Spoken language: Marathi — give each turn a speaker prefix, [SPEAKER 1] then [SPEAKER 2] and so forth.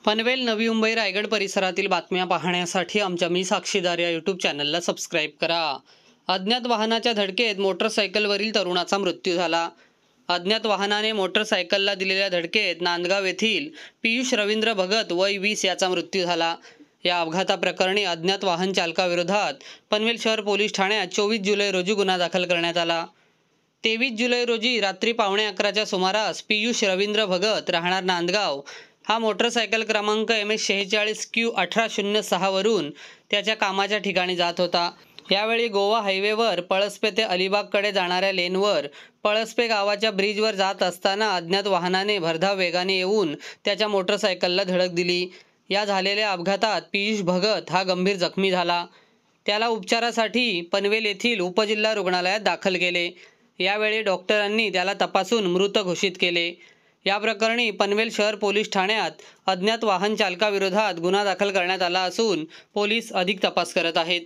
[SPEAKER 1] पनवेल, नवी मुंबई, रायगड परिसरातील बातम्या पाहण्यासाठी आमच्या मी साक्षीदार या यूट्यूब चॅनलला सबस्क्राईब करा। अज्ञात वाहनाच्या धडकेत मोटरसायकलवरील तरुणाचा मृत्यू झाला। अज्ञात वाहनाने मोटरसायकलला दिलेल्या धडकेत नांदगाव येथील पियुष रवींद्र भगत वय 20 याचा मृत्यू झाला। या अपघाताप्रकरणी अज्ञात वाहन चालकाविरोधात पनवेल शहर पोलीस ठाण्यात 24 जुलै रोजी गुन्हा दाखल करण्यात आला। 23 जुलै रोजी रात्री 11:15च्या सुमारास पियुष रवींद्र भगत राहणार नांदगाव हा मोटरसायकल क्रमांक MS46Q1806 वरून त्याच्या कामाच्या ठिकाणी जात होता। यावेळी गोवा हायवेवर पळसपे ते अलिबागकडे जाणाऱ्या लेनवर पळसपे गावाच्या ब्रिजवर जात असताना अज्ञात वाहनाने भरधाव वेगाने येऊन त्याच्या मोटरसायकलला धडक दिली। या झालेल्या अपघातात पियुष भगत हा गंभीर जखमी झाला। त्याला उपचारासाठी पनवेल येथील उपजिल्हा रुग्णालयात दाखल केले। यावेळी डॉक्टरांनी त्याला तपासून मृत घोषित केले। या प्रकरणी पनवेल शहर पोलीस ठाण्यात अज्ञात वाहन चालकाविरोधात गुन्हा दाखल करण्यात आला असून पोलीस अधिक तपास करत आहेत।